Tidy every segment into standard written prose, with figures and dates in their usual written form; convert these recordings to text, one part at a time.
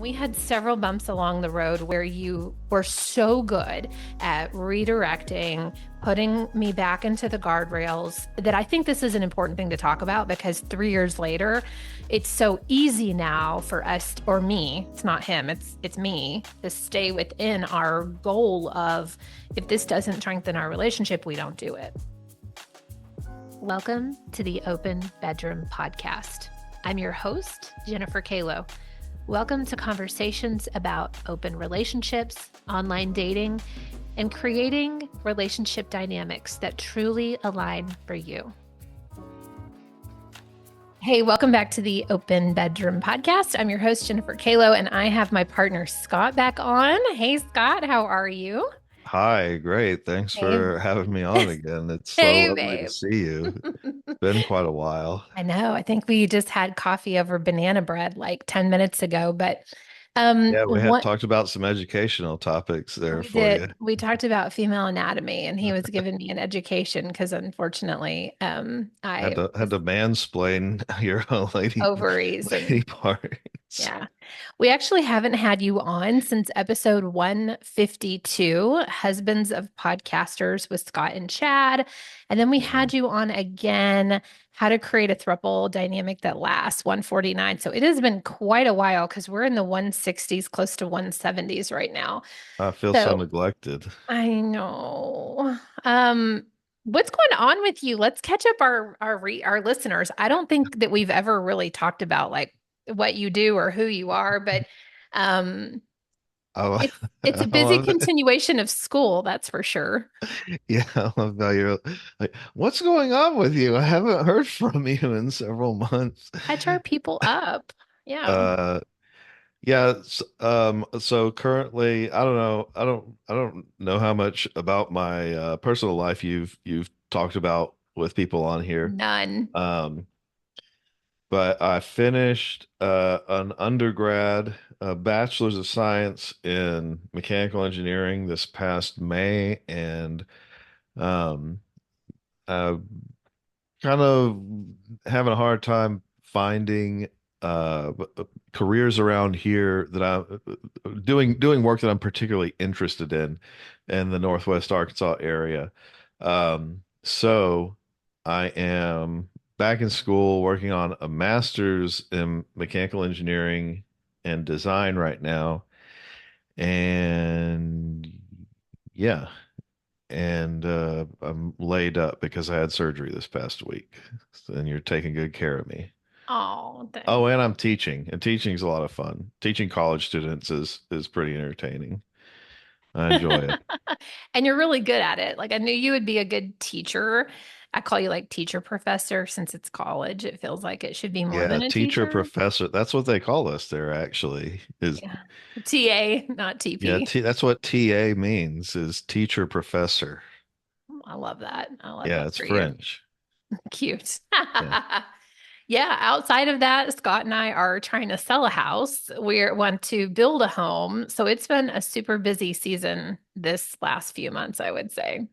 We had several bumps along the road where you were so good at redirecting, putting me back into the guardrails that I think this is an important thing to talk about because 3 years later, it's so easy now for us or me, it's not him, it's me, to stay within our goal of if this doesn't strengthen our relationship, we don't do it. Welcome to the Open Bedroom Podcast. I'm your host, Jennifer Kalo. Welcome to conversations about open relationships, online dating, and creating relationship dynamics that truly align for you. Hey, welcome back to the Open Bedroom Podcast. I'm your host, Jennifer Kalo, and I have my partner, Scott, back on. Hey, Scott, how are you? Hi, great. Thanks Hey, for having me on again. It's so hey, lovely to babe. see you. It's been quite a while. I know. I think we just had coffee over banana bread like 10 minutes ago, but Yeah, we had what talked about some educational topics there we for did, you. we talked about female anatomy, and he was giving me an education because unfortunately, Had I to mansplain your ovaries lady and parts. yeah. We actually haven't had you on since episode 152, Husbands of Podcasters with Scott and Chad. And then we Mhm. had you on again, How to Create a Throuple Dynamic That Lasts, 149. So it has been quite a while because we're in the 160s, close to 170s right now. I feel so So neglected. I know. What's going on with you? Let's catch up our listeners. I don't think that we've ever really talked about like what you do or who you are, but um I, it's a I busy love it. continuation of school, that's for sure. Yeah, I love how you're like, what's going on with you? I haven't heard from you in several months. Catch our people up. Yeah. Uh, Yeah, so currently I don't know how much about my personal life you've talked about with people on here. None. Um, but I finished an undergrad bachelor's of science in mechanical engineering this past May, and um uh kind of having a hard time finding careers around here that I'm doing work that I'm particularly interested in the Northwest Arkansas area. So I am back in school working on a master's in mechanical engineering and design right now. And yeah, and I'm laid up because I had surgery this past week. And you're taking good care of me. Oh, Oh, thanks. and I'm teaching, and teaching's a lot of fun. Teaching college students is pretty entertaining. I enjoy it. And you're really good at it. Like I knew you would be a good teacher. I call you like teacher professor since it's college. It feels like it should be more Yeah, than a teacher, teacher. professor, that's what they call us there actually. Is Yeah. TA, not yeah, TP. that's what TA means is teacher professor. I love that. I love Yeah, that it's for you. French. Cute. Yeah. Yeah, outside of that, Scott and I are trying to sell a house. We want to build a home. So it's been a super busy season this last few months, I would say.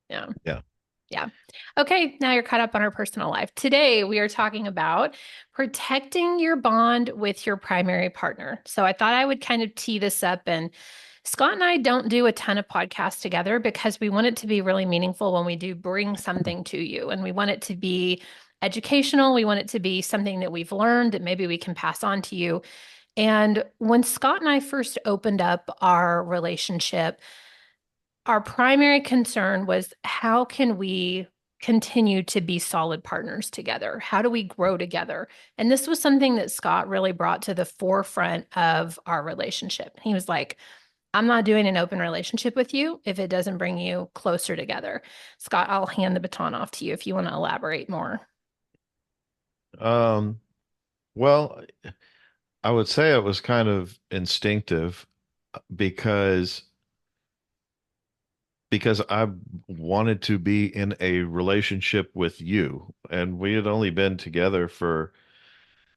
Yeah. Yeah. Yeah. Okay, now you're caught up on our personal life. Today, we are talking about protecting your bond with your primary partner. So I thought I would kind of tee this up. And Scott and I don't do a ton of podcasts together because we want it to be really meaningful when we do bring something to you. And we want it to be educational. We want it to be something that we've learned that maybe we can pass on to you. And when Scott and I first opened up our relationship, our primary concern was how can we continue to be solid partners together? How do we grow together? And this was something that Scott really brought to the forefront of our relationship. He was like, I'm not doing an open relationship with you if it doesn't bring you closer together. Scott, I'll hand the baton off to you if you want to elaborate more. Um, well, I would say it was kind of instinctive because I wanted to be in a relationship with you, and we had only been together for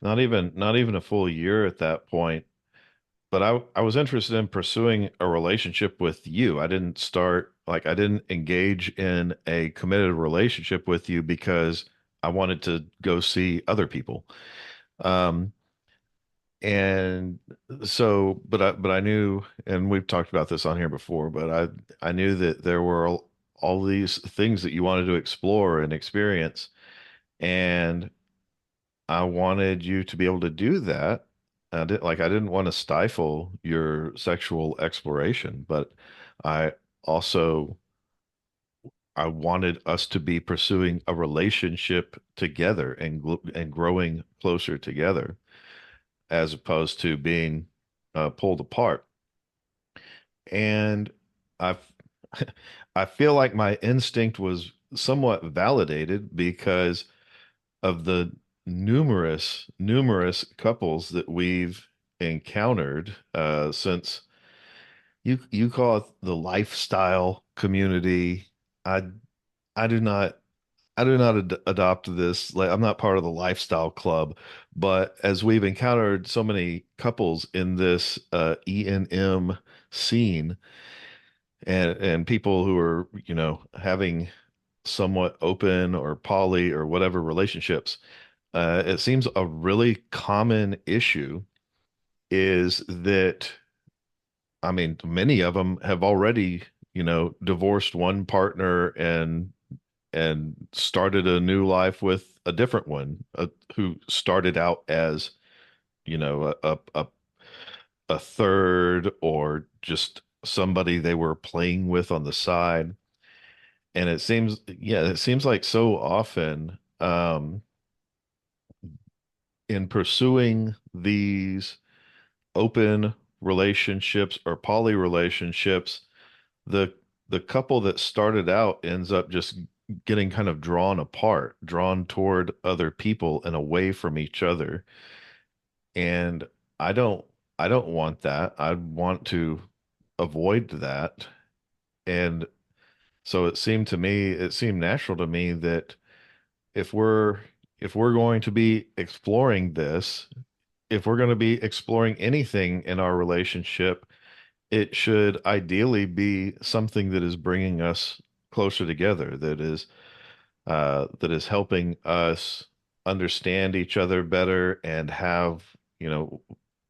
not even a full year at that point. But I was interested in pursuing a relationship with you. I didn't engage in a committed relationship with you because I wanted to go see other people. Um, And so, but I knew, and we've talked about this on here before, but I knew that there were all these things that you wanted to explore and experience, and I wanted you to be able to do that. I didn't want to stifle your sexual exploration, but I also I wanted us to be pursuing a relationship together and growing closer together as opposed to being pulled apart. And I I feel like my instinct was somewhat validated because of the numerous couples that we've encountered since you call it the lifestyle community. I I do not I do not adopt this. Like, I'm not part of the lifestyle club, but as we've encountered so many couples in this ENM scene, and people who are, having somewhat open or poly or whatever relationships, it seems a really common issue is that, I mean, many of them have already, divorced one partner and started a new life with a different one, who started out as, a third or just somebody they were playing with on the side. And it seems like so often, in pursuing these open relationships or poly relationships, the the couple that started out ends up just getting kind of drawn apart, drawn toward other people and away from each other. And I don't I don't want that. I want to avoid that. And so it seemed natural to me that if we're if we're going to be exploring this, if we're going to be exploring anything in our relationship, it should ideally be something that is bringing us closer together, that is helping us understand each other better and have,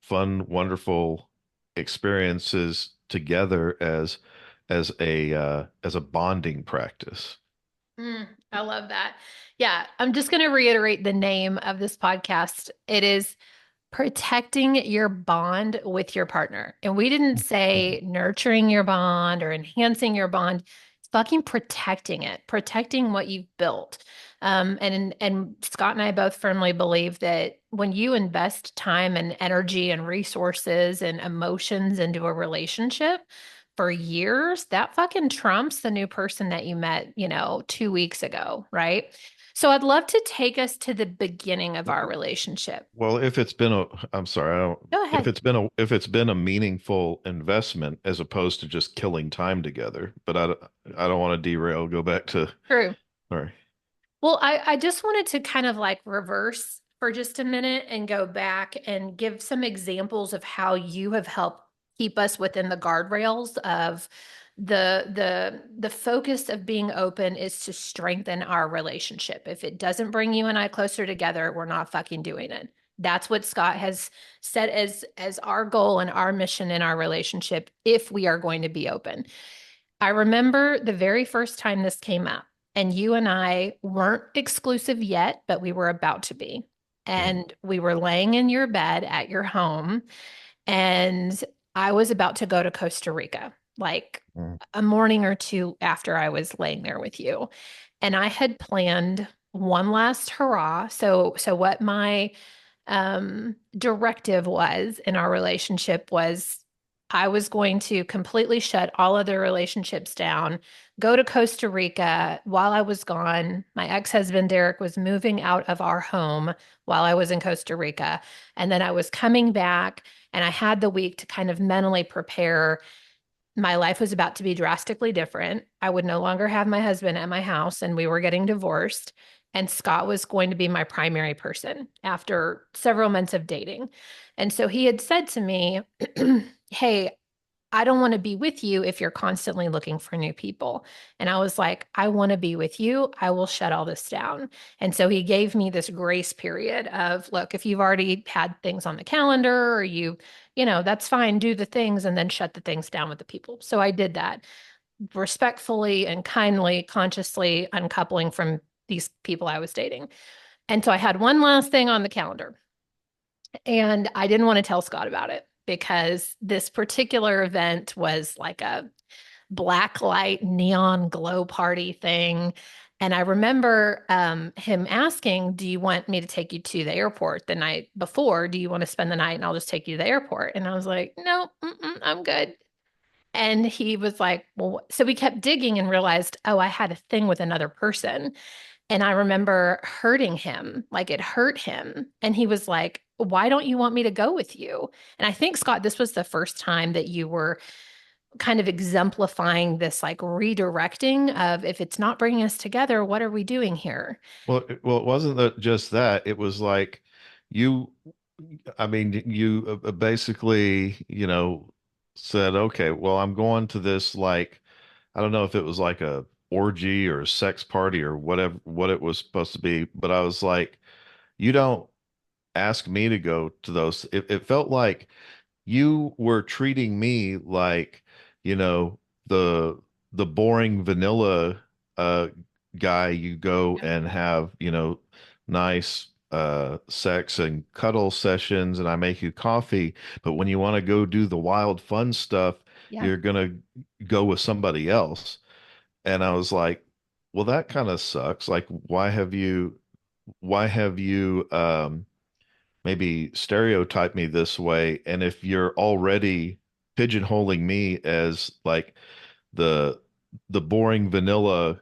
fun, wonderful experiences together as a bonding practice. I love that. Yeah, I'm just going to reiterate the name of this podcast. It is Protecting Your Bond with Your Partner. And we didn't say nurturing your bond or enhancing your bond. It's fucking protecting it, protecting what you've built. And Scott and I both firmly believe that when you invest time and energy and resources and emotions into a relationship for years, that fucking trumps the new person that you met, 2 weeks ago, right? So I'd love to take us to the beginning of our relationship. Well, I'm sorry, I don't, Go ahead. if it's been a meaningful investment as opposed to just killing time together, but I don't want to derail, go back to, True. all right. Well, I just wanted to kind of like reverse for just a minute and go back and give some examples of how you have helped keep us within the guardrails of the focus of being open is to strengthen our relationship. If it doesn't bring you and I closer together, we're not fucking doing it. That's what Scott has set as our goal and our mission in our relationship if we are going to be open. I remember the very first time this came up, and you and I weren't exclusive yet, but we were about to be. Mm, And we were laying in your bed at your home, and I was about to go to Costa Rica, like mm, a morning or two after I was laying there with you. And I had planned one last hurrah. So what my directive was in our relationship was I was going to completely shut all other relationships down, go to Costa Rica while I was gone. My ex-husband Derek was moving out of our home while I was in Costa Rica. And then I was coming back and I had the week to kind of mentally prepare. My life was about to be drastically different. I would no longer have my husband at my house, and we were getting divorced. And Scott was going to be my primary person after several months of dating. And so he had said to me, Hey, I don't want to be with you if you're constantly looking for new people. And I was like, I want to be with you. I will shut all this down. And so he gave me this grace period of, look, if you've already had things on the calendar or that's fine, do the things and then shut the things down with the people. So I did that respectfully and kindly, consciously uncoupling from these people I was dating. And so I had one last thing on the calendar. And I didn't want to tell Scott about it because this particular event was like a black light neon glow party thing. And I remember him asking, do you want me to take you to the airport the night before? Do you want to spend the night and I'll just take you to the airport? And I was like, no, I'm good. And he was like, well, so we kept digging and realized, oh, I had a thing with another person. And I remember hurting him, like it hurt him. And he was like, why don't you want me to go with you? And I think, Scott, this was the first time that you were kind of exemplifying this like redirecting of if it's not bringing us together, what are we doing here? Well, it wasn't that just that. It was like you, I mean, you basically, said, okay, well, I'm going to this, like, I don't know if it was like a orgy or a sex party or whatever, what it was supposed to be, but I was like, you don't ask me to go to those. It felt like you were treating me like, you know, the the boring vanilla uh guy you go Yeah. and have, nice sex and cuddle sessions and I make you coffee, but when you want to go do the wild fun stuff, Yeah. you're gonna go with somebody else. And I was like, well, that kind of sucks. Like, why have you maybe stereotype me this way? And if you're already pigeonholing me as like the the boring vanilla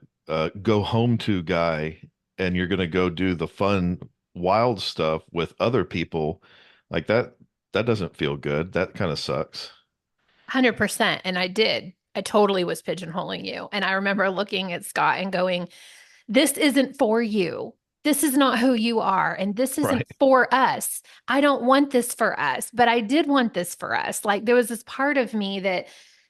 go home to guy, and you're gonna go do the fun wild stuff with other people, like that doesn't feel good. That kind of sucks. 100%. And I did. I totally was pigeonholing you. And I remember looking at Scott and going, this isn't for you. This is not who you are. And this isn't Right. for us. I don't want this for us, but I did want this for us. Like there was this part of me that,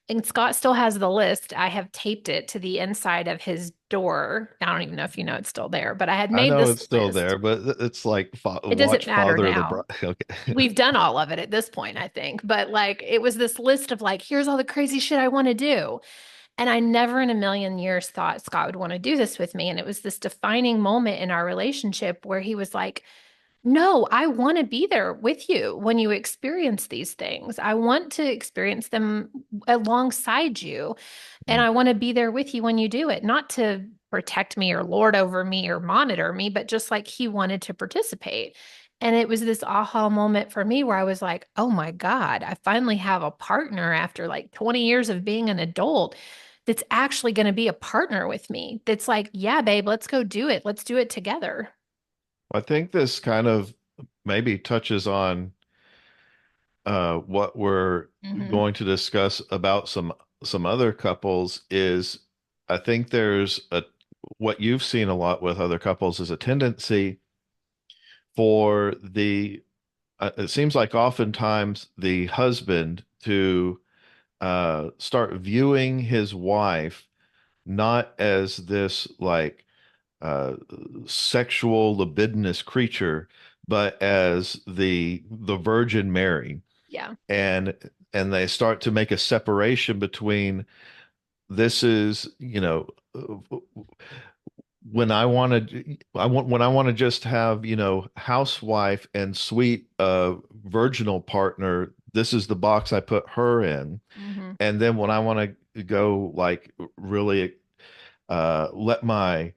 and Scott still has the list. I have taped it to the inside of his door. I don't even know if you know it's still there, but I had I made know this it's still list. there, but it's like It doesn't watch matter Father of the Bride. now. Okay. We've done all of it at this point, I think. But like it was this list of like, here's all the crazy shit I want to do. And I never in a million years thought Scott would want to do this with me. And it was this defining moment in our relationship where he was like, no, I want to be there with you when you experience these things. I want to experience them alongside you. And Mm. I want to be there with you when you do it, not to protect me or lord over me or monitor me, but just like he wanted to participate. And it was this aha moment for me where I was like, oh my God, I finally have a partner after like 20 years of being an adult that's actually going to be a partner with me. That's like, yeah, babe, let's go do it. Let's do it together. I think this kind of maybe touches on what we're Hmm. going to discuss about some other couples. Is I think there's a what you've seen a lot with other couples is a tendency for the it seems like oftentimes the husband to start viewing his wife not as this like uh, sexual libidinous creature, but as the Virgin Mary, Yeah. and they start to make a separation between this is, when I want to when I want to just have, housewife and sweet virginal partner, this is the box I put her in. Hmm. And then when I want to go like really let my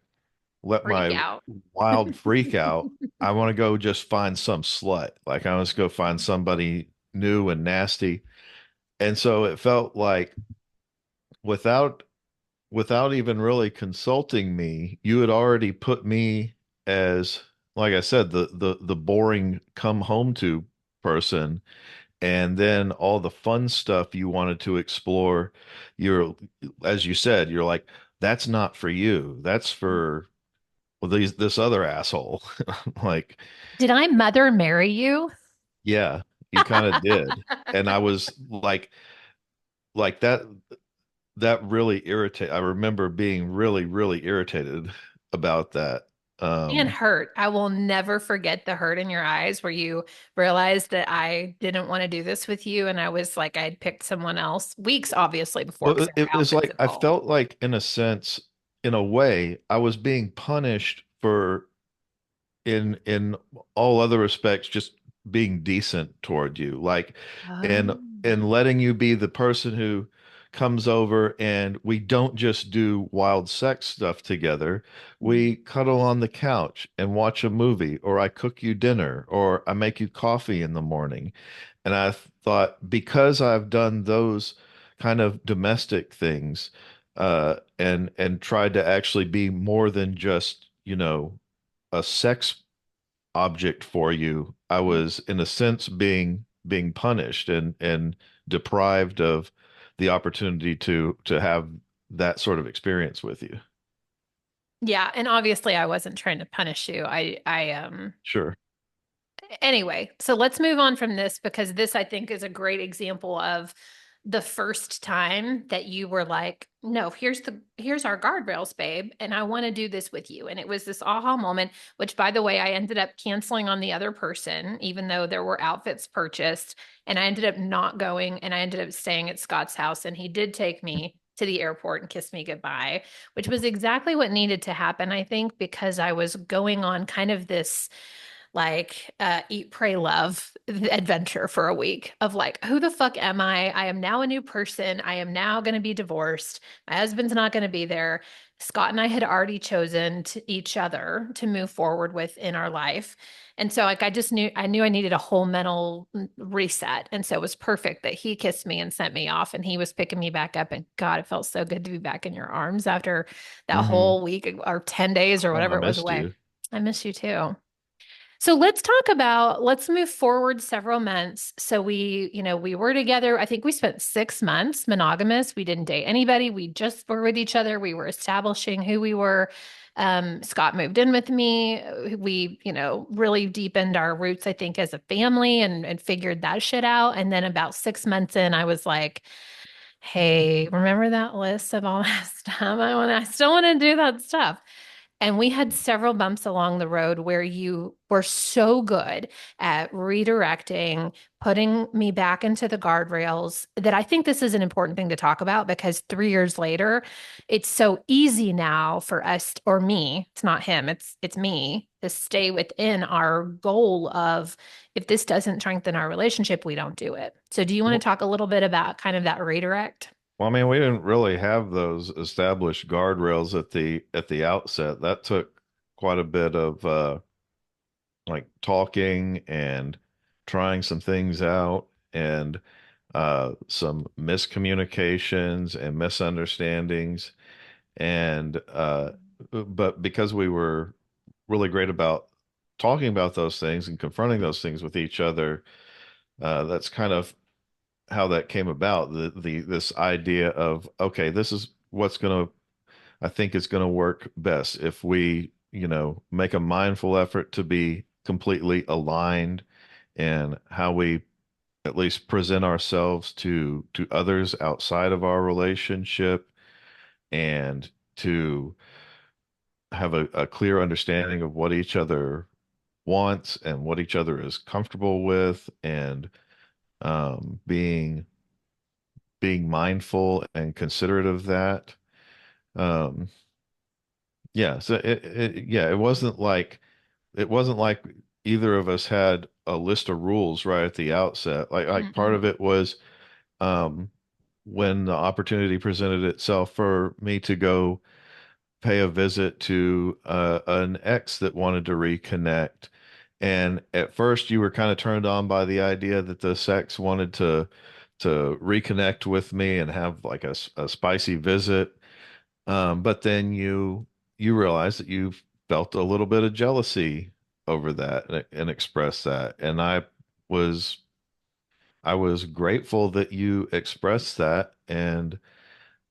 Freak out. wild freak out, I want to go just find some slut. Like I want to go find somebody new and nasty. And so it felt like without even really consulting me, you had already put me as, like I said, the boring come home to person. And then all the fun stuff you wanted to explore, you're, as you said, you're like, that's not for you. That's for, well, this other asshole. Like, Did I mother marry you? yeah, you kind of did. And I was like, like that really irritate. I remember being really, really irritated about that. And Um, hurt. I will never forget the hurt in your eyes where you realized that I didn't want to do this with you. And I was like, I'd picked someone else weeks, obviously, before because well, there were it was outfits like I involved. felt like, in a sense, in a way, I was being punished for in all other respects just being decent toward you, like in Oh. letting you be the person who comes over, and we don't just do wild sex stuff together. We cuddle on the couch and watch a movie, or I cook you dinner, or I make you coffee in the morning. And I thought, because I've done those kind of domestic things, and tried to actually be more than just, a sex object for you, I was in a sense being punished and deprived of the opportunity to have that sort of experience with you. Yeah, and obviously I wasn't trying to punish you. Sure. Anyway, so let's move on from this because this I think is a great example of the first time that you were like, no, here's our guardrails, babe, and I want to do this with you. And it was this aha moment, which by the way, I ended up canceling on the other person, even though there were outfits purchased, and I ended up not going and I ended up staying at Scott's house and he did take me to the airport and kiss me goodbye, which was exactly what needed to happen, I think, because I was going on kind of this like eat pray love adventure for a week of like, who the fuck am I am now a new person. I am now going to be divorced. My husband's not going to be there. Scott and I had already chosen each other to move forward with in our life. And so like I knew I needed a whole mental reset. And so it was perfect that he kissed me and sent me off and he was picking me back up. And God, it felt so good to be back in your arms after that Hmm. whole week or 10 days or Oh, I whatever it was missed away. you. I miss you too. So let's move forward several months. So we were together. I think we spent 6 months monogamous. We didn't date anybody. We just were with each other. We were establishing who we were. Scott moved in with me. We really deepened our roots, I think, as a family and figured that shit out. And then about 6 months in, I was like, hey, remember that list of all that stuff? I still want to do that stuff. And we had several bumps along the road where you were so good at redirecting, putting me back into the guardrails that I think this is an important thing to talk about because 3 years later, it's so easy now for us or me, it's not him, it's me to stay within our goal of if this doesn't strengthen our relationship, we don't do it. So do you want to Well, talk a little bit about kind of that redirect? I mean, we didn't really have those established guardrails at the outset. That took quite a bit of like talking and trying some things out, and some miscommunications and misunderstandings. And but because we were really great about talking about those things and confronting those things with each other, that's kind of how that came about. The this idea of, okay, this is what's gonna I think is gonna work best if we, make a mindful effort to be completely aligned in how we at least present ourselves to others outside of our relationship, and to have a clear understanding of what each other wants and what each other is comfortable with, and being mindful and considerate of that. Um, yeah, so yeah, it wasn't like either of us had a list of rules right at the outset. Like part of Mm-mm. it was, um, when the opportunity presented itself for me to go pay a visit to an ex that wanted to reconnect. And at first you were kind of turned on by the idea that the sex wanted to reconnect with me and have like a spicy visit. But then you realize that you felt a little bit of jealousy over that, and expressed that. And was I was grateful that you expressed that.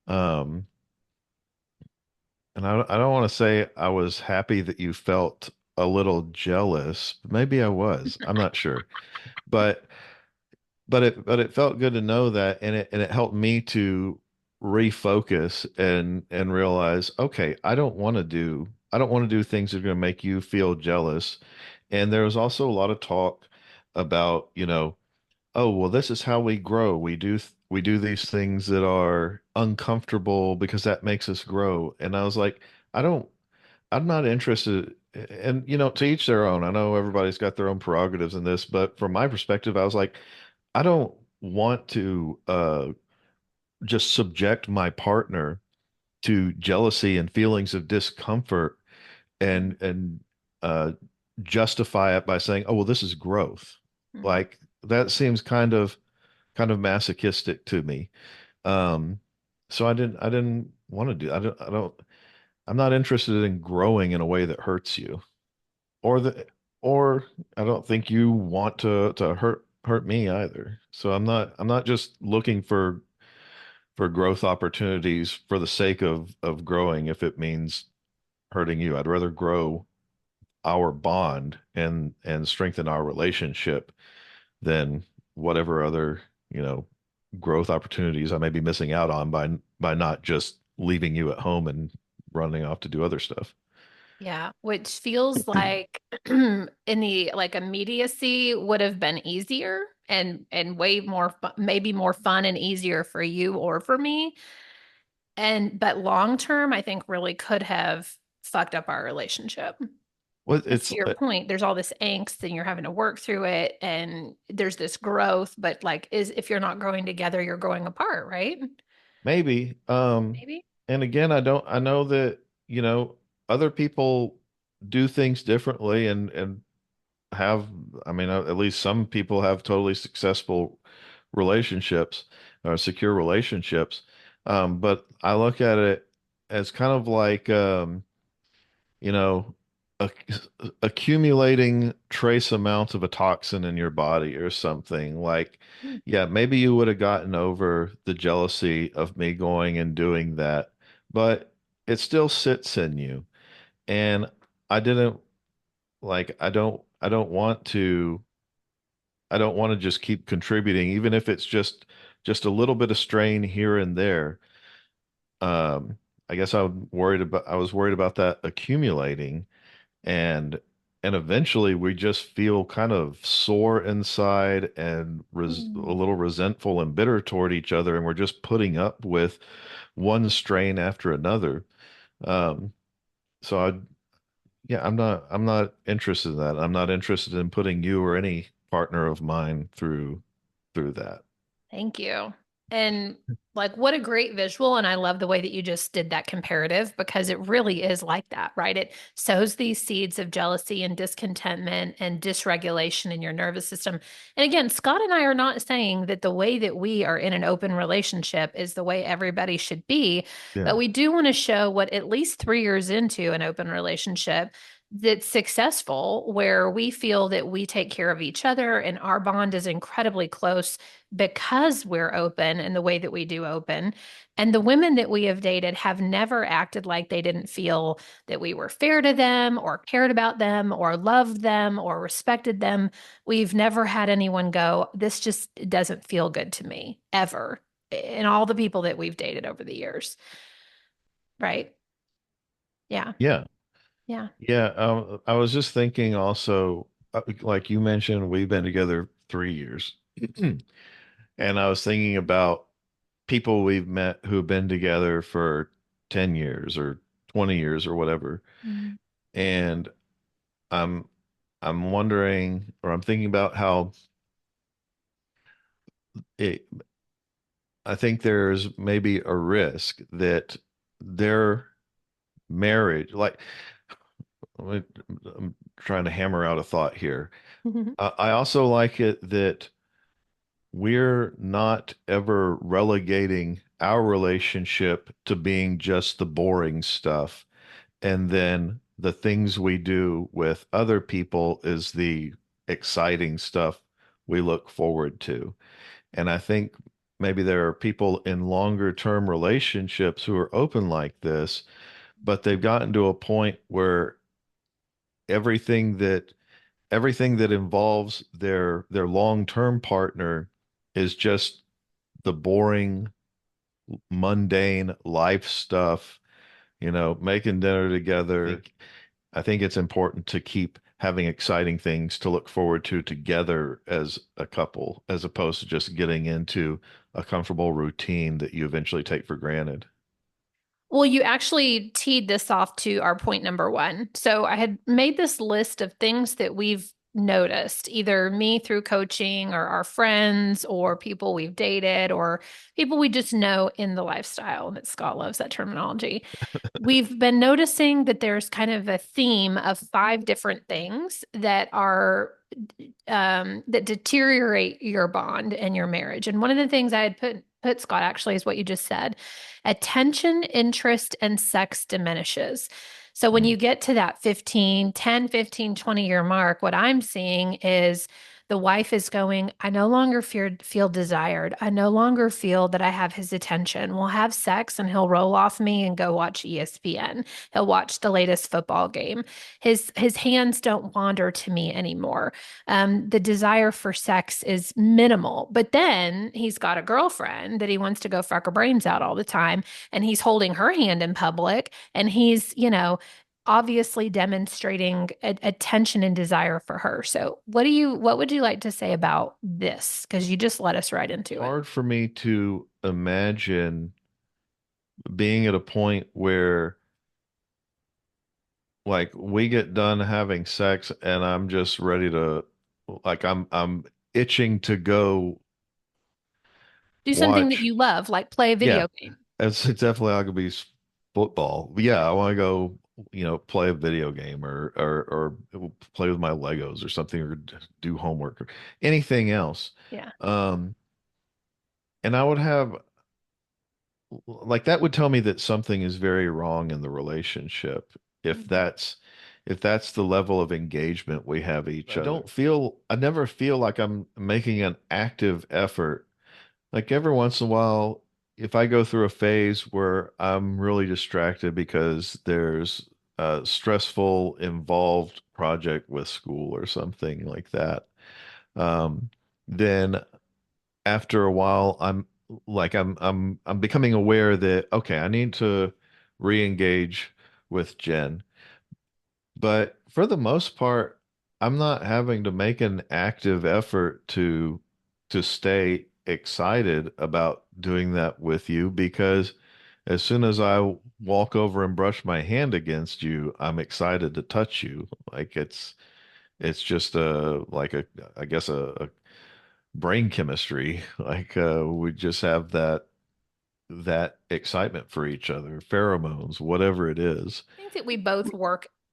Um I don't want to say I was happy that you felt a little jealous. Maybe I was. I'm not sure. But but it felt good to know that, and it helped me to refocus and realize, okay, I don't want to do things that are going to make you feel jealous. And there was also a lot of talk about, oh, well, this is how we grow. We do these things that are uncomfortable because that makes us grow. And I was like, I don't I'm not interested. And to each their own. I know everybody's got their own prerogatives in this, but from my perspective, I was like, I don't want to just subject my partner to jealousy and feelings of discomfort and uh, justify it by saying, "Oh, well, this is growth." Mhm. Like that seems kind of masochistic to me. Um, so I didn't want to do. I don't. I'm not interested in growing in a way that hurts you, or the or I don't think you want to hurt me either. So I'm not just looking for growth opportunities for the sake of growing if it means hurting you. I'd rather grow our bond and strengthen our relationship than whatever other, you know, growth opportunities I may be missing out on by not just leaving you at home and running off to do other stuff. Yeah, which feels like in the like immediacy would have been easier and way more maybe more fun and easier for you or for me. And but long term, I think really could have fucked up our relationship. Well, Because it's to your point, there's all this angst and you're having to work through it and there's this growth, but like is if you're not growing together, you're growing apart, right? maybe. Maybe. And again, I know that, other people do things differently and have, I mean, at least some people have totally successful relationships or secure relationships. But I look at it as kind of like, you know, acc accumulating trace amounts of a toxin in your body or something. Like, yeah, maybe you would have gotten over the jealousy of me going and doing that, but it still sits in you. And I didn't I don't want to just keep contributing, even if it's just a little bit of strain here and there. Um, I guess I was worried about that accumulating and eventually we just feel kind of sore inside and a Mm. little resentful and bitter toward each other, and we're just putting up with one strain after another. Um, so I'm not interested in that. I'm not interested in putting you or any partner of mine through that. Thank you. And like, what a great visual. And I love the way that you just did that comparative because it really is like that, right? It sows these seeds of jealousy and discontentment and dysregulation in your nervous system. And again, Scott and I are not saying that the way that we are in an open relationship is the way everybody should be, Yeah. but we do want to show what at least 3 years into an open relationship that's successful, where we feel that we take care of each other and our bond is incredibly close because we're open in the way that we do open. And the women that we have dated have never acted like they didn't feel that we were fair to them or cared about them or loved them or respected them. We've never had anyone go, this just doesn't feel good to me, ever. In all the people that we've dated over the years. Right. Yeah. Yeah. Yeah. Yeah. I was just thinking also, like you mentioned, we've been together 3 years. And I was thinking about people we've met who've been together for 10 years or 20 years or whatever. Mm. And I'm I'm wondering, or I'm thinking about how it, I think there's maybe a risk that their marriage, like I'm trying to hammer out a thought here. I also like it that we're not ever relegating our relationship to being just the boring stuff. And then the things we do with other people is the exciting stuff we look forward to. And I think maybe there are people in longer term relationships who are open like this, but they've gotten to a point where everything that everything that involves their long-term partner is just the boring, mundane life stuff, making dinner together. I think it's important to keep having exciting things to look forward to together as a couple, as opposed to just getting into a comfortable routine that you eventually take for granted. Well, you actually teed this off to our point number one. So I had made this list of things that we've noticed, either me through coaching or our friends or people we've dated or people we just know in the lifestyle. That Scott loves that terminology. We've been noticing that there's kind of a theme of five different things that are that deteriorate your bond and your marriage. And one of the things I had put Scott actually is what you just said. Attention, interest, and sex diminishes. So when Mm. you get to that 15, 10, 15, 20 year mark, what I'm seeing is the wife is going, I no longer feel desired. I no longer feel that I have his attention. We'll have sex and he'll roll off me and go watch ESPN. He'll watch the latest football game. His hands don't wander to me anymore. The desire for sex is minimal. But then he's got a girlfriend that he wants to go fuck her brains out all the time, and he's holding her hand in public, and he's, obviously demonstrating attention and desire for her. So, what would you like to say about this? Because you just led us right It's into it. hard for me to imagine being at a point where like we get done having sex and I'm just ready to like I'm itching to go Do something that watch. you love, like play a Yeah, video game. it's definitely not gonna be football. But yeah, I want to go, play a video game or play with my Legos or something or do homework or anything else. Yeah. Um, and I would have like that would tell me that something is very wrong in the relationship if Mhm. that's the level of engagement we have each other. I never feel like I'm making an active effort. Like every once in a while, if I go through a phase where I'm really distracted because there's a stressful, involved project with school or something like that, um, then after a while, I'm becoming aware that okay, I need to re-engage with Jen. But for the most part, I'm not having to make an active effort to stay excited about doing that with you because as soon as I walk over and brush my hand against you, I'm excited to touch you. Like it's just a I guess a brain chemistry. Like we just have that excitement for each other, pheromones, whatever it is. I think that we both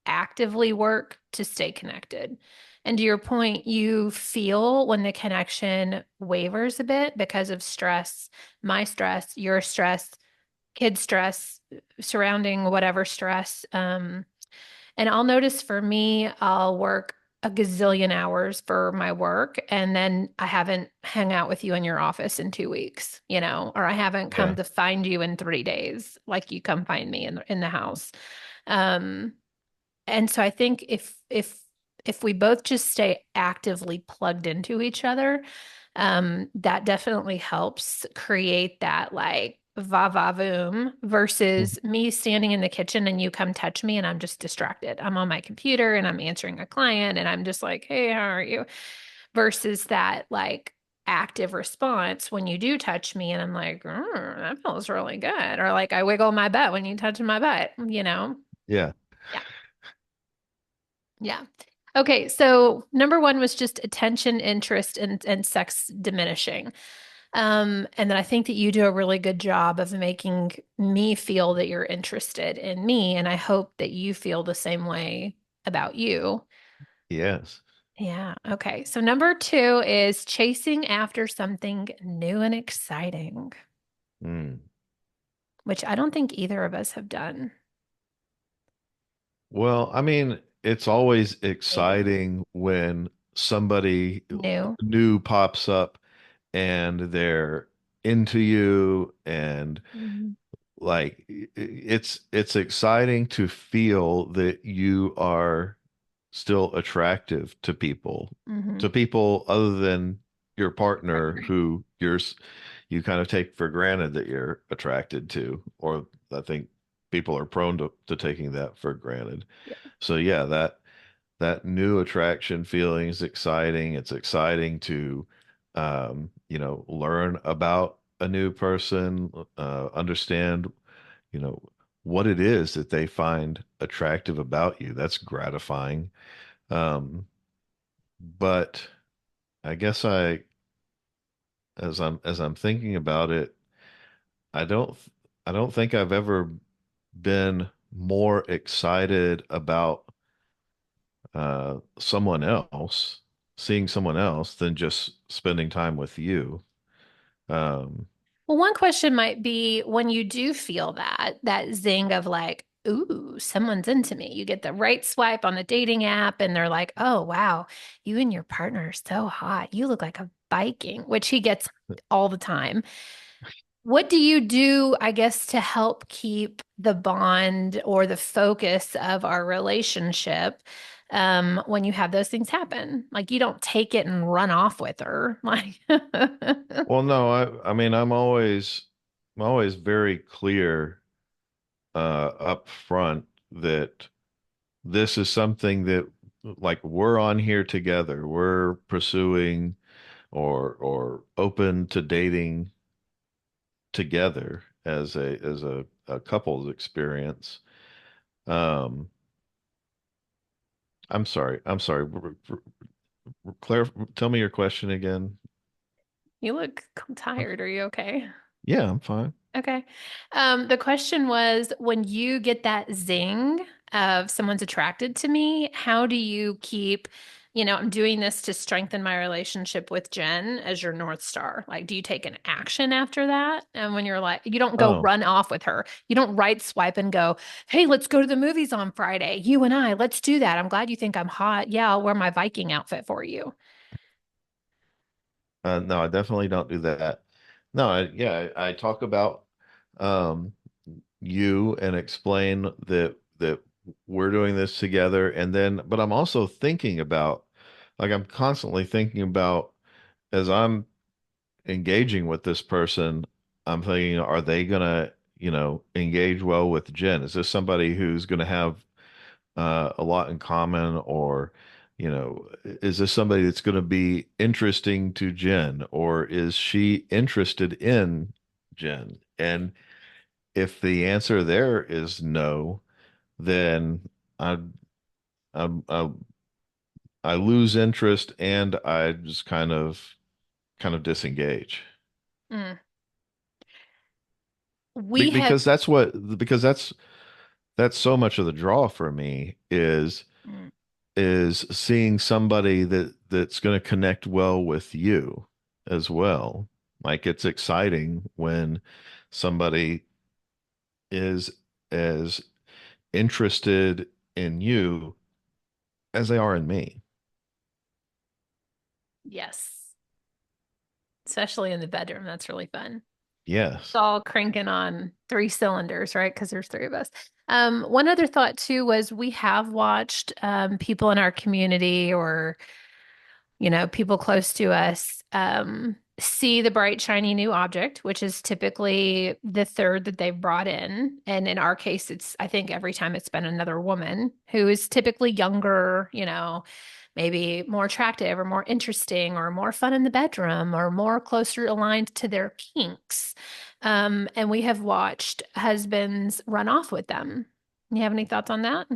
actively work to stay connected. And to your point, you feel when the connection wavers a bit because of stress, my stress, your stress, kid stress, surrounding whatever stress. And I'll notice for me, I'll work a gazillion hours for my work, and then I haven't hung out with you in your office in 2 weeks, or I haven't come Yeah. to find you in 3 days, like you come find me in the house. Um, and so I think if we both just stay actively plugged into each other, that definitely helps create that like va va voom versus me standing in the kitchen and you come touch me and I'm just distracted. I'm on my computer and I'm answering a client and I'm just like, hey, how are you? Versus that like active response when you do touch me and I'm like, that feels really good. Or like I wiggle my butt when you touch my butt. Yeah. Yeah. Yeah. Okay, so number one was just attention, interest, and sex diminishing. And then I think that you do a really good job of making me feel that you're interested in me, and I hope that you feel the same way about you. Yes. Yeah. Okay. So number two is chasing after something new and exciting, Mm. which I don't think either of us have done. Well, I mean, it's always Maybe. exciting when somebody New. new pops up and they're into you and Mhm. like it's exciting to feel that you are still attractive to Mhm. people other than your partner who you kind of take for granted that you're attracted to, or I think people are prone to taking that for granted. Yeah. So yeah, that new attraction feeling is exciting. It's exciting to learn about a new person, understand, you know, what it is that they find attractive about you. That's gratifying. Um, but I guess as I'm thinking about it, I don't I don't think I've ever been more excited about someone else, seeing someone else than just spending time with you. Um, Well, one question might be when you do feel that zing of like, ooh, someone's into me. You get the right swipe on the dating app and they're like, oh, wow, you and your partner are so hot. You look like a Viking, which he gets all the time. What do you do, I guess, to help keep the bond or the focus of our relationship when you have those things happen? Like you don't take it and run off with her. Like, well, no, I mean I'm always very clear up front that this is something that like we're on here together. We're pursuing or open to dating together as a couple's experience. Um, I'm sorry. I'm sorry. Claire, tell me your question again. you look tired. Are you okay? Yeah, I'm fine. Okay. The question was when you get that zing of someone's attracted to me, how do you keep, I'm doing this to strengthen my relationship with Jen as your North Star? Like, do you take an action after that? And when you're like, you don't go Oh, run off with her. You don't right swipe and go, hey, let's go to the movies on Friday. You and I, let's do that. I'm glad you think I'm hot. Yeah, I'll wear my Viking outfit for you. no, I definitely don't do that. No, yeah, I talk about um you and explain that we're doing this together, and then, but I'm also thinking about, like, I'm constantly thinking about as I'm engaging with this person, I'm thinking, are they gonna, engage well with Jen? Is this somebody who's gonna have a lot in common, or, is this somebody that's gonna be interesting to Jen, or is she interested in Jen? And if the answer there is no, then I I I lose interest and I just kind of disengage. Mm. We have. Because that's so much of the draw for me Mm. is seeing somebody that's going to connect well with you as well. Like it's exciting when somebody is as interested in you as they are in me. Yes, especially in the bedroom. That's really fun. Yes. All cranking on three cylinders, right? Because there's three of us. One other thought too was we have watched people in our community or people close to us see the bright, shiny new object, which is typically the third that they've brought in. And in our case, I think every time it's been another woman who is typically younger, maybe more attractive or more interesting or more fun in the bedroom or more closer aligned to their kinks. And we have watched husbands run off with them. You have any thoughts on that?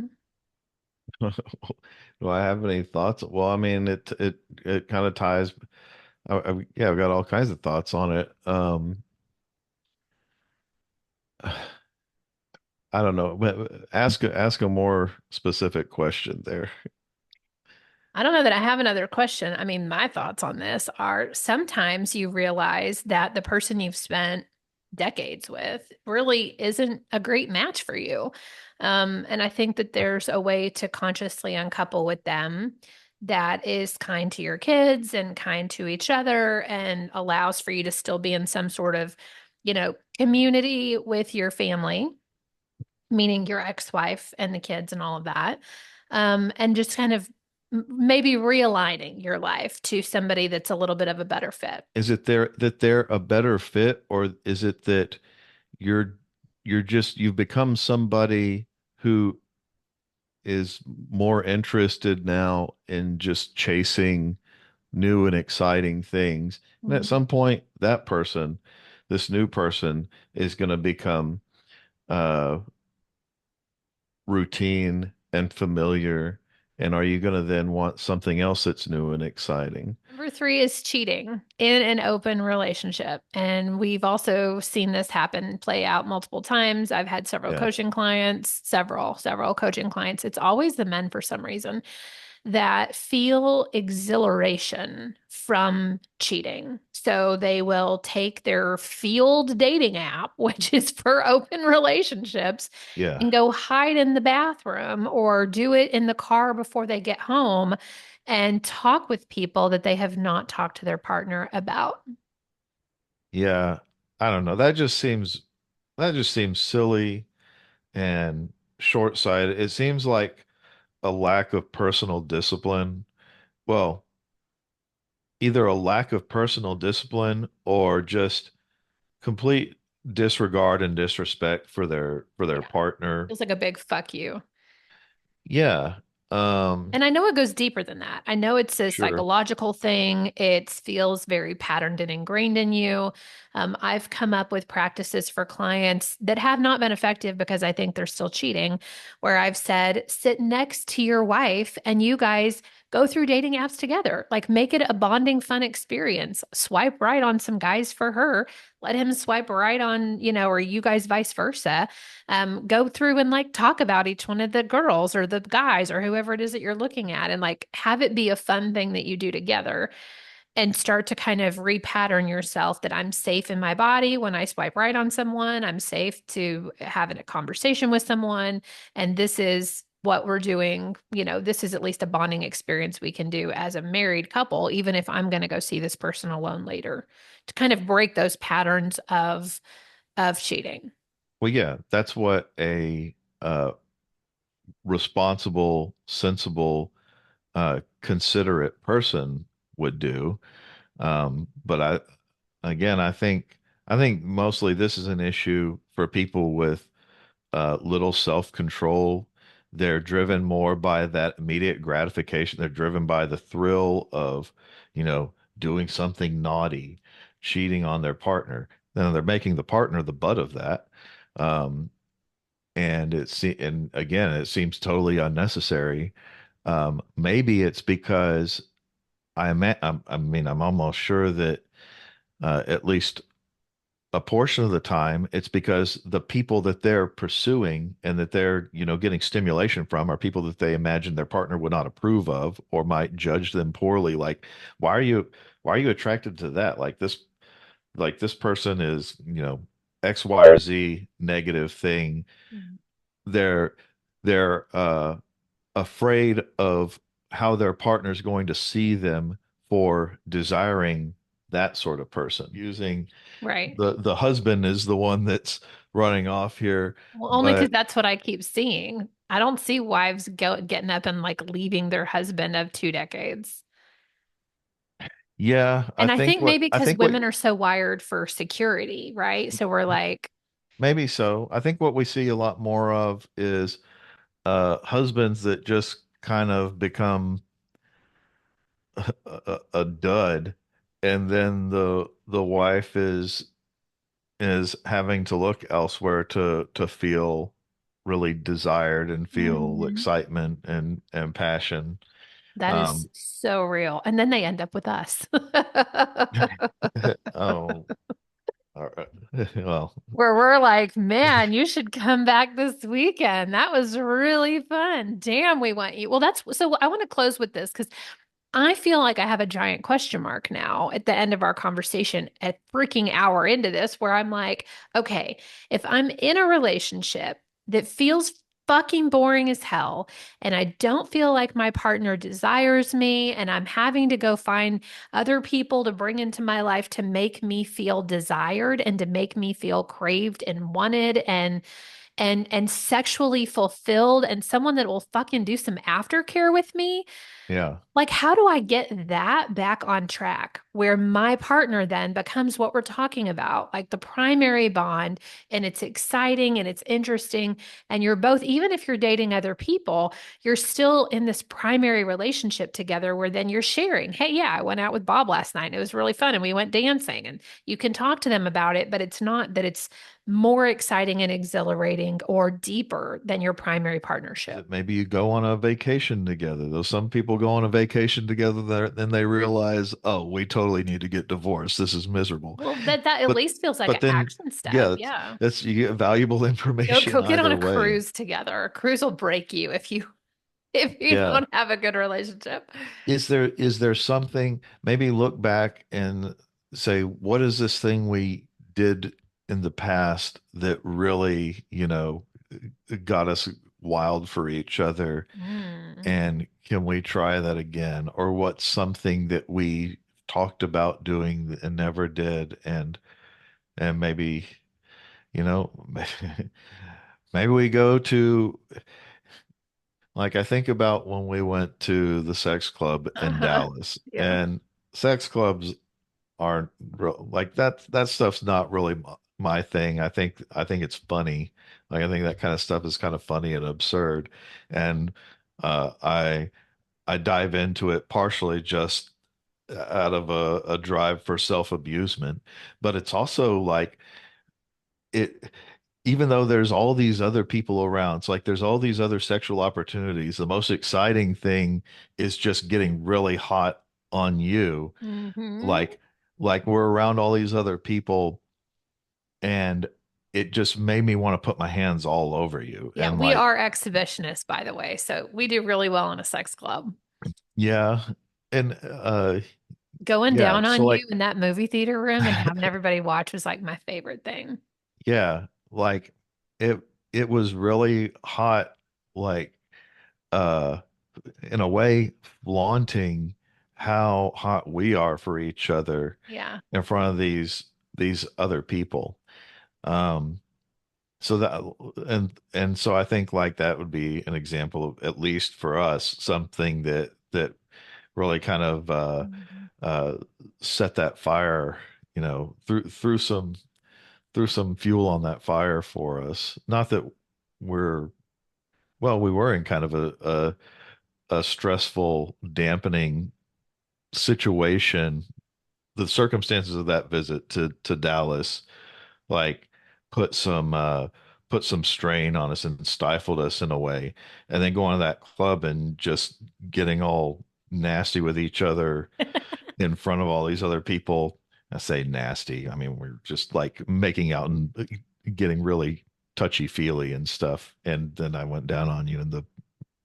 Do I have any thoughts? Well, I mean, it kind of ties. Yeah, I've got all kinds of thoughts on it. I don't know, but ask a more specific question there. I don't know that I have another question. I mean, my thoughts on this are sometimes you realize that the person you've spent decades with really isn't a great match for you. And I think that there's a way to consciously uncouple with them that is kind to your kids and kind to each other and allows for you to still be in some sort of, community with your family, meaning your ex-wife and the kids and all of that. And just kind of maybe realigning your life to somebody that's a little bit of a better fit. Is it that they're a better fit, or is it that you're you've become somebody who is more interested now in just chasing new and exciting things. And at Mhm. some point, that person, this new person, is going to become uh, routine and familiar. And are you going to then want something else that's new and exciting? Number three is cheating in an open relationship. And we've also seen this happen, play out multiple times. I've had several Yeah. coaching clients, several coaching clients. It's always the men for some reason that feel exhilaration from cheating. So they will take their field dating app, which is for open relationships, Yeah. and go hide in the bathroom or do it in the car before they get home and talk with people that they have not talked to their partner about. Yeah. I don't know. That just seems silly and short-sighted. It seems like a lack of personal discipline. Well, either a lack of personal discipline or just complete disregard and disrespect for their Yeah. partner. Feels like a big fuck you. Yeah. And I know it goes deeper than that. I know it's a Sure. psychological thing. It feels very patterned and ingrained in you. I've come up with practices for clients that have not been effective because I think they're still cheating, where I've said, sit next to your wife and you guys go through dating apps together. Like make it a bonding, fun experience. Swipe right on some guys for her. Let him swipe right on, or you guys vice versa. Go through and like talk about each one of the girls or the guys or whoever it is that you're looking at and like have it be a fun thing that you do together and start to kind of repattern yourself that I'm safe in my body when I swipe right on someone. I'm safe to have a conversation with someone. And this is what we're doing. This is at least a bonding experience we can do as a married couple, even if I'm going to go see this person alone later to kind of break those patterns of cheating. Well, yeah, that's what a responsible, sensible, considerate person would do. But again, I think mostly this is an issue for people with little self-control. They're driven more by that immediate gratification. They're driven by the thrill of, doing something naughty, cheating on their partner. Then they're making the partner the butt of that. Um, and again, it seems totally unnecessary. Maybe it's because I mean, I'm almost sure that at least a portion of the time, it's because the people that they're pursuing and that they're, getting stimulation from are people that they imagine their partner would not approve of or might judge them poorly. Like, why are you attracted to that? Like this person is, X, Y, or Z negative thing. Mhm. They're they're afraid of how their partner's going to see them for desiring that sort of person. Using Right. the husband is the one that's running off here, Well, only because but that's what I keep seeing. I don't see wives getting up and like leaving their husband of 2 decades. yeah, And I think maybe I because think what women are so wired for security, right? So we're like, maybe so. I think what we see a lot more of is husbands that just kind of become a dud, and then the wife is having to look elsewhere to feel really desired and feel mhm, excitement and passion. that is Um, so real. And then they end up with us. oh, all right. Well, Where we're like, man, you should come back this weekend. That was really fun. Damn, we want you. Well, that's so I want to close with this because I feel like I have a giant question mark now at the end of our conversation, a freaking hour into this, where I'm like, okay, if I'm in a relationship that feels fucking boring as hell, and I don't feel like my partner desires me, and I'm having to go find other people to bring into my life to make me feel desired and to make me feel craved and wanted and sexually fulfilled and someone that will fucking do some aftercare with me. Yeah. Like, how do I get that back on track where my partner then becomes what we're talking about, like the primary bond, and it's exciting and it's interesting. And you're both, even if you're dating other people, you're still in this primary relationship together where then you're sharing, hey, yeah, I went out with Bob last night and it was really fun and we went dancing. And you can talk to them about it, but it's not that it's more exciting and exhilarating or deeper than your primary Is partnership. it maybe you go on a vacation together? Though some people go on a vacation together there, then they realize, oh, we totally need to get divorced. This is miserable. Well, that at But least feels like but an then action step. yeah, Yeah. that's you get valuable information Go get on either a way. cruise together. A cruise will break you if you if you Yeah. don't have a good relationship. Is there something, maybe look back and say, what is this thing we did in the past that really, got us wild for each other? Mm, And can we try that again? Or what's something that we talked about doing and never did? And maybe, you know, maybe we go to, like, I think about when we went to the sex club in uh-huh. Dallas, Yeah. and sex clubs aren't like that. That stuff's not really my thing. I think it's funny. Like, I think that kind of stuff is kind of funny and absurd. And I dive into it partially just out of a drive for self-abusement, but it's also like it, even though there's all these other people around, it's like there's all these other sexual opportunities. The most exciting thing is just getting really hot on you. Hmm. Like, like we're around all these other people, and it just made me want to put my hands all over you. Yeah, And we like, are exhibitionists, by the way. So we do really well in a sex club. yeah. And Going yeah. down So on you like, in that movie theater room and having everybody watch was like my favorite thing. yeah, like it it was really hot, like uh in a way flaunting how hot we are for each other Yeah. in front of these other people. Um so that, and so I think like that would be an example of, at least for us, something that really kind of Mhm. uh set that fire, threw some fuel on that fire for us. Not that we're, well, we were in kind of a stressful, dampening situation. The circumstances of that visit to Dallas, like, put some uh put some strain on us and stifled us in a way. And then going to that club and just getting all nasty with each other in front of all these other people. I say nasty. I mean, we're just like making out and getting really touchy feely and stuff. And then I went down on you in the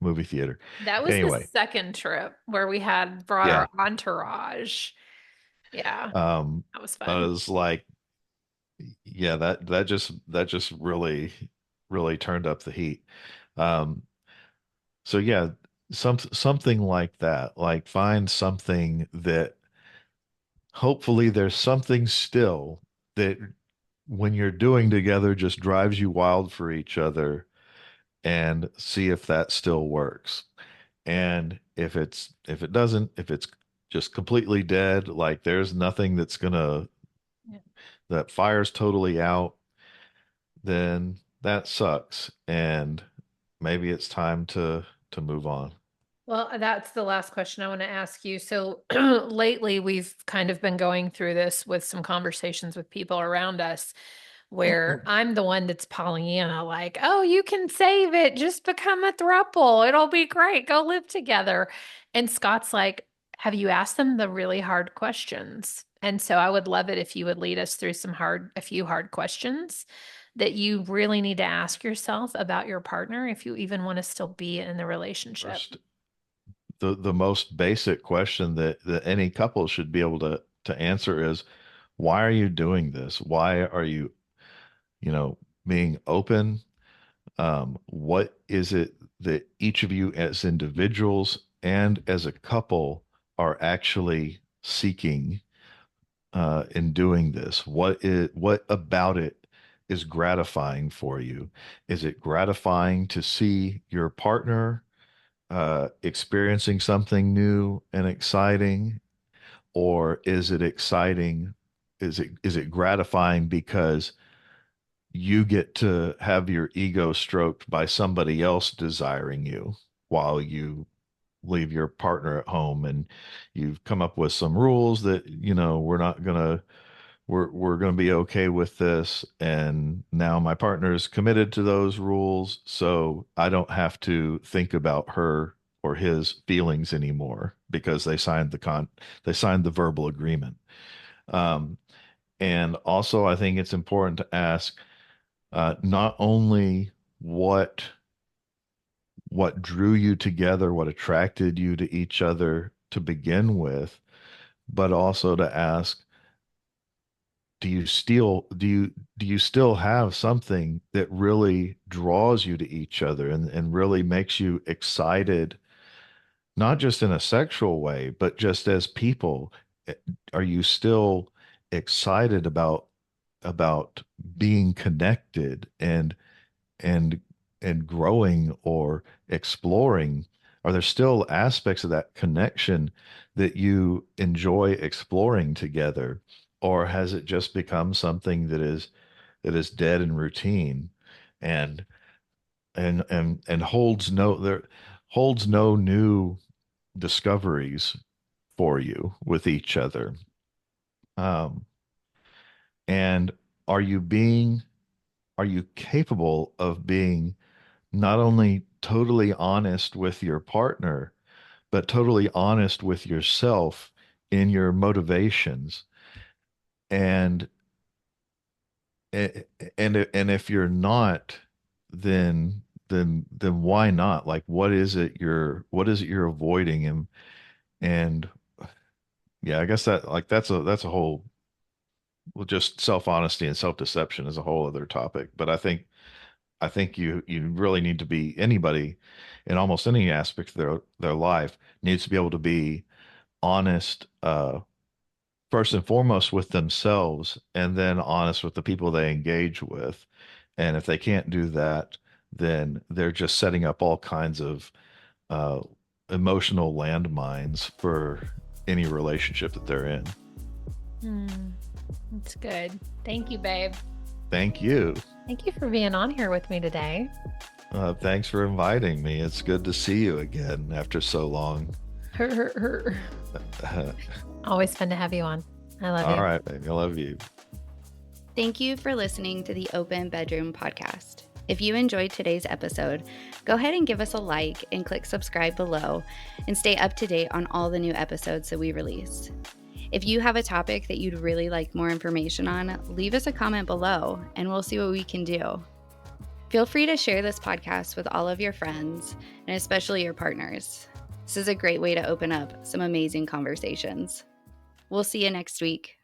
movie theater. That was the Anyway, second trip where we had brought yeah. our entourage. Yeah, Um, that was I fun. was like, yeah, that just really turned up the heat. Um, so yeah, something like that. Like, find something that, hopefully there's something still that when you're doing together just drives you wild for each other, and see if that still works. And if it doesn't, if it's just completely dead, like there's nothing that's gonna, Yeah. that fire's totally out, then that sucks. And maybe it's time to move on. Well, that's the last question I want to ask you. So lately, we've kind of been going through this with some conversations with people around us where I'm the one that's Pollyanna, like, oh, you can save it. Just become a throuple. It'll be great. Go live together. And Scott's like, have you asked them the really hard questions? And so I would love it if you would lead us through a few hard questions that you really need to ask yourself about your partner if you even want to still be in the relationship. First, the most basic question that any couple should be able to answer is, why are you doing this? Why are you, being open? What is it that each of you as individuals and as a couple are actually seeking in doing this? What about it is gratifying for you? Is it gratifying to see your partner experiencing something new and exciting, or is it exciting? Is it gratifying because you get to have your ego stroked by somebody else desiring you while you leave your partner at home, and you've come up with some rules that, we're going to be okay with this, and now my partner is committed to those rules, so I don't have to think about her or his feelings anymore because they signed the verbal agreement. um, and also I think it's important to ask, not only what drew you together, what attracted you to each other to begin with, but also to ask, do you still have something that really draws you to each other and really makes you excited, not just in a sexual way, but just as people? Eh, Are you still excited about being connected and and growing or exploring? Are there still aspects of that connection that you enjoy exploring together? Or has it just become something that is dead and routine, and and holds no new discoveries for you with each other? Um, and are you being are you capable of being not only totally honest with your partner, but totally honest with yourself in your motivations? And and if you're not, then why not? Like, what is it you're avoiding? And yeah, I guess that's a whole, well, just self-honesty and self-deception is a whole other topic. But I think you really need to be, anybody in almost any aspect of their life needs to be able to be honest, first and foremost with themselves, and then honest with the people they engage with. And if they can't do that, then they're just setting up all kinds of uh, emotional landmines for any relationship that they're in. Hmm, that's good. Thank you, babe. Thank you. Thank you for being on here with me today. Thanks for inviting me. It's good to see you again after so long. Her, her, her. Always fun to have you on. I love All you. right, baby. I love you. Thank you for listening to the Open Bedroom Podcast. If you enjoyed today's episode, go ahead and give us a like and click subscribe below and stay up to date on all the new episodes that we release. If you have a topic that you'd really like more information on, leave us a comment below and we'll see what we can do. Feel free to share this podcast with all of your friends and especially your partners. This is a great way to open up some amazing conversations. We'll see you next week.